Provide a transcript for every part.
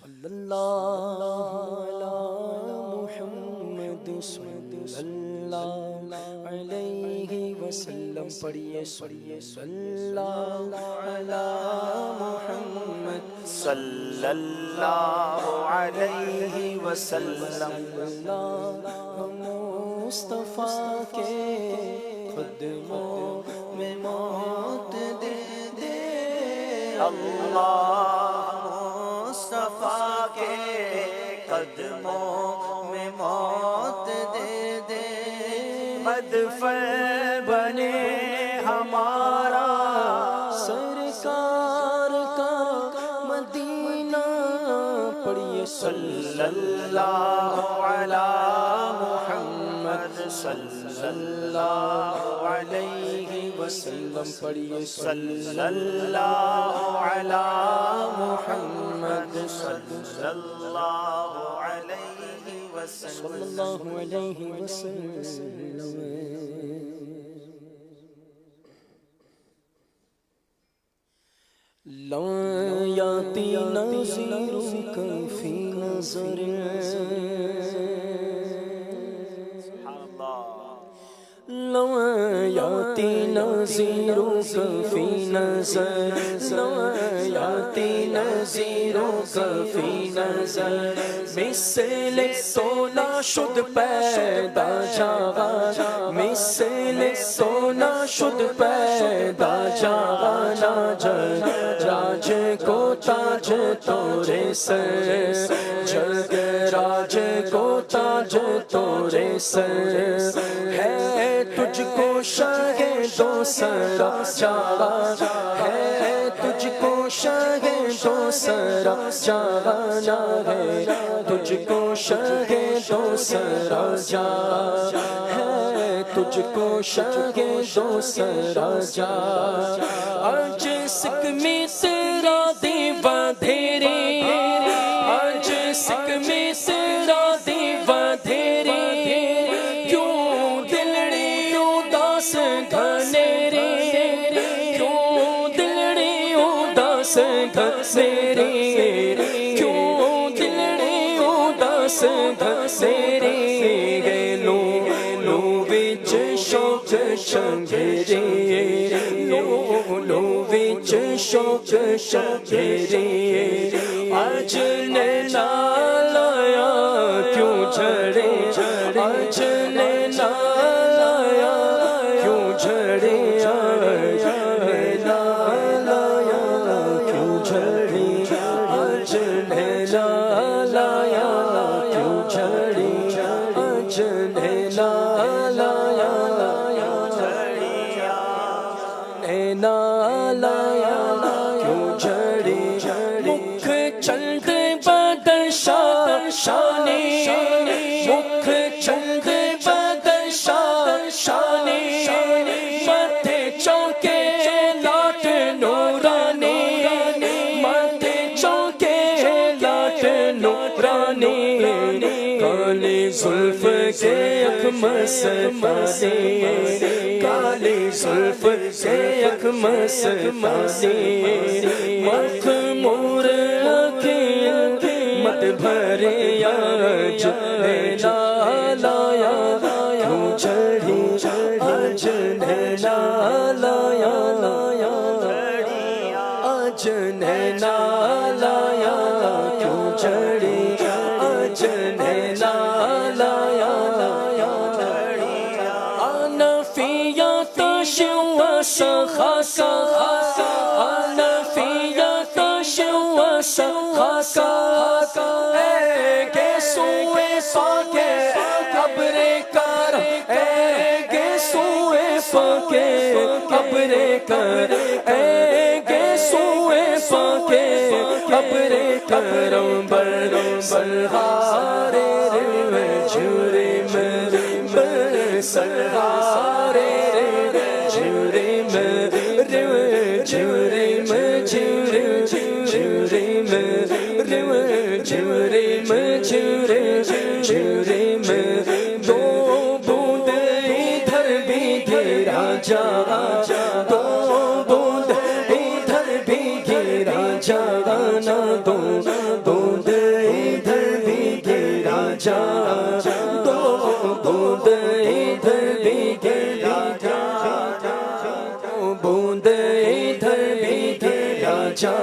صلی اللہ علی محمد صلی اللہ علیہ وسلم پڑھیے صلی اللہ علی محمد صلی اللہ علیہ وسلم مصطفیٰ کے قدموں میں موت دے دے اللہ مصطفیٰ کے قدموں میں موت دے دے مدفع بنے ہمارا سرکار کا مدینہ پڑھیے صلی اللہ علی محمد صلی اللہ علیہ وسلم پڑھیے صلی اللہ علی محمد صلی اللہ علیہ وسلم صلی اللہ علیہ وسلم لا یاتی نظیرک فی نظر لا یاتی نظیرک فی نظر لا یاتی نظیرک فی نظر مثل سونا شد پیدا جاغان مثل سونا شد پیدا جاغان راج کو تاج تورے سر جگ راج کو تاج تورے سر ہے تجھ کو شاہ دو سرا جانا ہے تجھ کو شاہ دو سرا جانا ہے تجھ کو شاہ دو سرا جانا ہے تجھ کو شاہ دو سرا جانا آج سکھ میں تیرا دیوا دھیرے آج سکھ میں تیرا دیوا دھیرے میرے کیوں دلڑے اداس میرے لو لو وچ شوق شنگرے لو وچ شوق شنگرے آج نینا لایا کیوں جھڑے آج نینا لایا کیوں جھڑے شانے مکھ چند بدن شانے ماتھے چونکے لاٹ نورانے ماتھے چونکے لاٹ نورانے کالے زلف کے اکھ مسمانے کالے زلف کے اکھ مسمانے مخمور مت بھرے آج نینا لایا کیوں جھڑی آج نینا لایا آج نینا لایا کیوں جھڑی آج نینا لایا آنا فیا تشوا سخاسا آنا فیا تشوا سخاسا قبرے کر اے گے سوئے پاکے قبرے کرم برہارے جھورے میں برسہارے جھورے میں جھورے میں جھورے میں جھورے میں جھورے میں دو بوند ادھر بھی گرا جا دو بوند ادھر بھی گرا جانا دو بوند जा, दो बूंद इधर भी गिरा जा, दो बूंद इधर भी गिरा जा,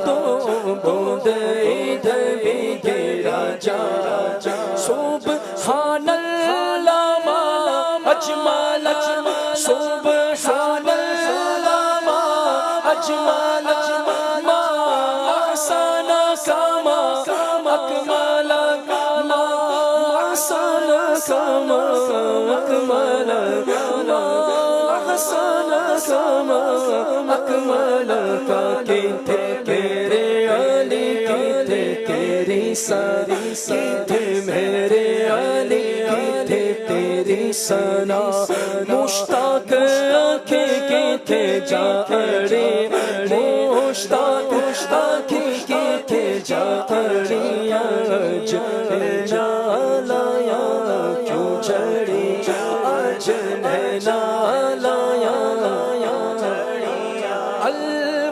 दो बूंद इधर भी गिरा जा, सुब्हानल्लाह मा अजमल, सुब्हानल्लाह मा अजमल, मा अहसन कमा अकमल, मा अहसन कमा अकमल, मा अहसन कमा अकमल, का किथे तेरे अली किथे तेरी सारी किथे मेरे अली किथे तेरी सना, मुश्ताक आँखें किथे जा अड़ी, मुश्ताक आँखें किथे जा अड़ी, आज नैना लाया क्यों जड़ी, आज नैना लाया अल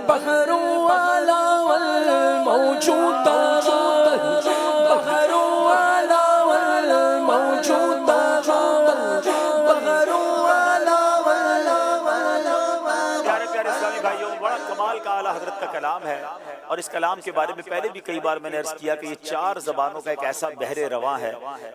बहरु वाला वल मौजूद, बहरु वाला वल मौजूद, बहरु वाला वल। प्यारे प्यारे इस्लामी भाइयों, बड़ा कमाल का आला हजरत का कलाम है, और इस कलाम के बारे में पहले भी कई बार मैंने अर्ज किया कि ये 4 ज़बानों का एक ऐसा बहरे रवां है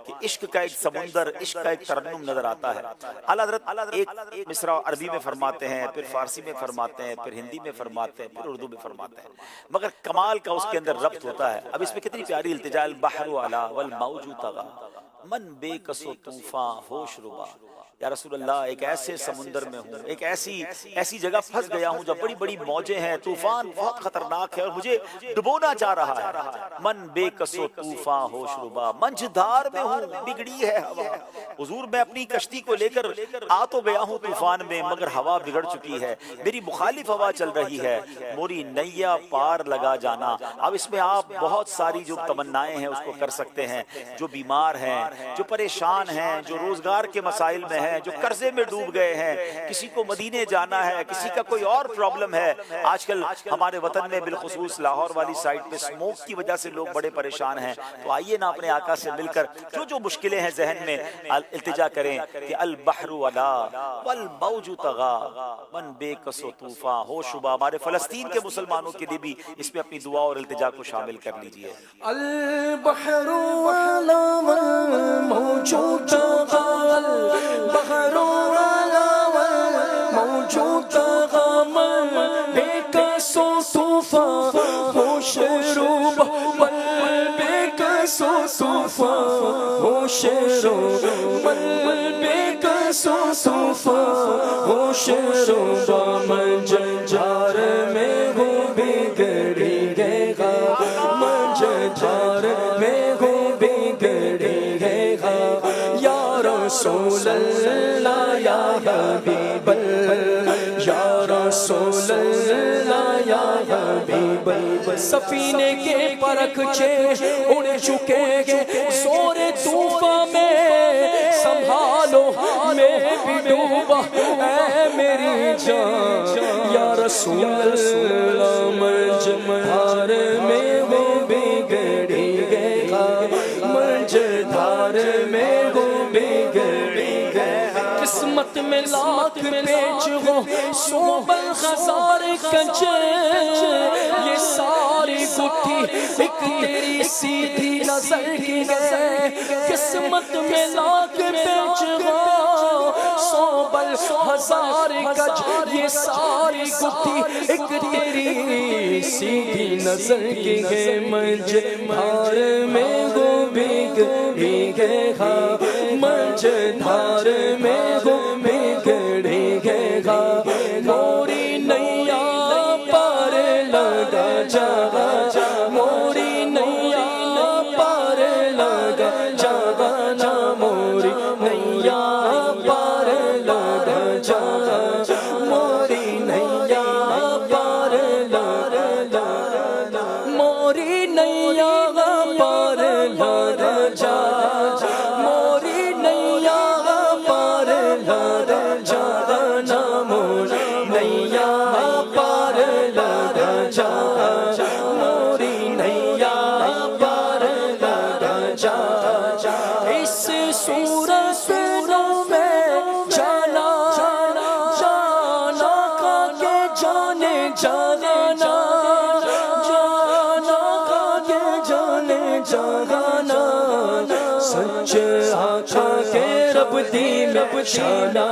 कि इश्क का एक समुंदर, इश्क का एक तरन्नुम नजर आता है। आला हजरत एक मिसरा अरबी में फरमाते हैं, फिर फारसी में फरमाते हैं, फिर हिंदी में फरमाते हैं, फिर उर्दू में फरमाते हैं, मगर कमाल का उसके अंदर रब्त होता है। अब इसमें कितनी प्यारी इल्तिजा, अल बहरु अला वल मौजू तगा मन बेकसो तूफान होश रुबा। या रसूल अल्लाह, एक ऐसे समुंदर में हूँ, एक ऐसी जगह फंस गया हूँ जब बड़ी बड़ी मौजें हैं, तूफान बहुत खतरनाक है और मुझे डुबोना चाह रहा है। मन बेकसो तूफान होशरुबा, मंझधार में हूँ, बिगड़ी है हवा। हुजूर, मैं अपनी कश्ती को लेकर आ तो गया हूँ तूफान में, मगर हवा बिगड़ चुकी है, मेरी मुखालिफ हवा चल रही है, मोरी नैया पार लगा जाना। अब इसमें आप बहुत सारी जो तमन्नाएं हैं उसको कर सकते हैं। जो बीमार हैं, जो परेशान हैं, जो रोजगार के मसाइल में हैं, जो कर्जे में डूब गए हैं, किसी को मदीने जाना है, किसी का कोई और प्रॉब्लम है। आजकल हमारे वतन में बिलखुसूस लाहौर वाली साइड पे स्मोक की वजह से लोग बड़े परेशान हैं। तो आइए ना अपने आका से मिलकर जो मुश्किलें हैं जहन में इल्तिजा करें कि अल बहरु अला वल मौजू तगा मन बेकसो तूफान होशुबा। हमारे फलस्तीन के मुसलमानों के लिए भी इसमें अपनी दुआ और इल्तिजा को शामिल कर लीजिए। अल बहरु अला वल मौजू तगा, बहरु अला वल मौजू तगा, मन बेकसो तूफान होशरुबा, मन बेकसो तूफान होशरुबा, मन बेकसो तूफान होशरुबा, मंझधार में हूँ बिगड़ी गया, मंझधार में हूँ बिगड़ी गया, या रसूल अल्लाह या हबीब अल्लाह, या रसूल अल्लाह या हबीब अल्लाह। सफीने के परखचे उड़ चुके सोरे तूफान में, संभालो मैं भी डूबा ऐ मेरी जान, या रसूल अल्लाह मंझधार में वो बिगड़ी गया, मंझधार में वो बिगड़ी गया। किस्मत में लाख पेच हो, सोबल हजार कंच, ये सारी गुत्थी एक तेरी सीधी नजर की है। किस्मत में लाख पेच हो, सोबल हजार गज, ये सारी गुत्थी एक तेरी सीधी नजर की है। मंझधार में वो बिगड़ी गया, मंझधार में वो बिगड़ी गया, मोरी नैया पार लगा जा, मोरी नैया पार लगा जा, मोरी नैया पार लगा जा, मोरी नैया पार लगा जा, मोरी नैया पार लगा जा, मोरी नैया पार लगा जा, मोरी नैया पार लगा जा, मोरी नैया पार लगा जा। صورت نو میں جانا جانا کا کے جانے جانا جانا کا کے جانے جانا سچ آقا کے رب دی میں پچھانا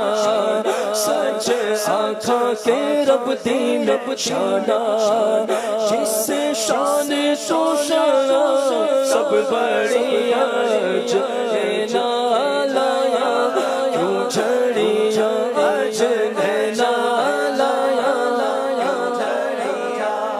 سچ آقا کے رب دی میں پچھانا جس سے شان تو شان سب بڑی آج لینا لایا کیوں جھڑی آج لینا لایا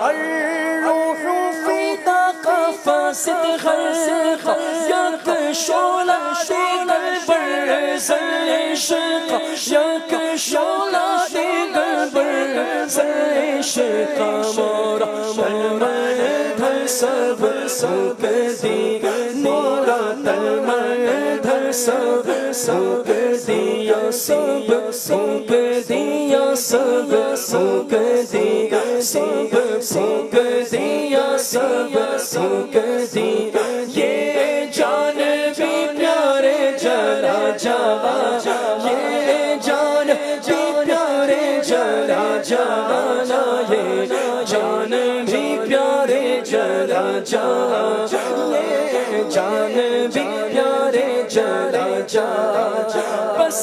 الروح فیدا کا فاسد خلق یک شعلہ دیگر بر زل عشق یک شعلہ دیگر بر زل عشق مورا تلمر سب سوک دی مورا تلمر سب سوک دیا سب سوک دیا سب سوک دیا سب سوک دیا سب سوک دیا یہ جان بھی پیارے جلا جاوا یہ جان بھی پیارے جلا جانا یہ جان بھی پیارے جلا جانا یہ جان بھی پیارے جلا جانا بس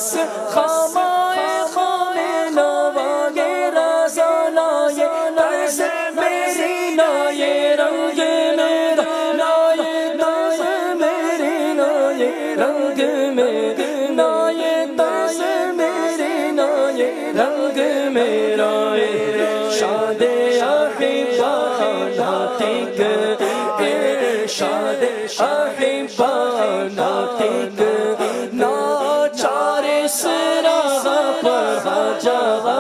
خامائے خامے نواگے رازا لائے طرز میری لائے رنگ میرا لائے طرز میری لائے رنگ میرا لائے طرز میری لائے رنگ میرا شاد احبا ناطق ارشاد احبا ناطق ناچار سراغ پر جاوا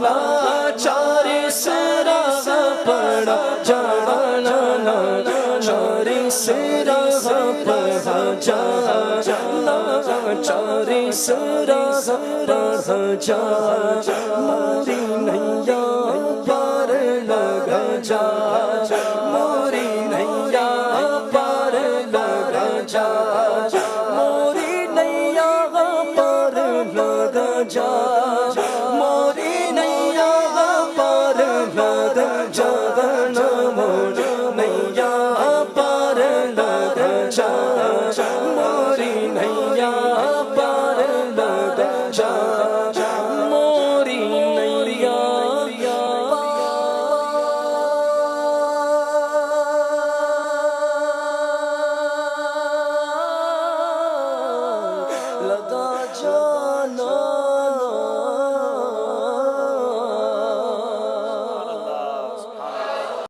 ناچار سراغ پر جانا ناچار سراغ پر جانا ناچار سراغ پر جانا موری نیا پار لگا جا موری نیا پار لگا جا موری نیا پار لگا جا موری نیا پار لگا جا نیا پار لگا جا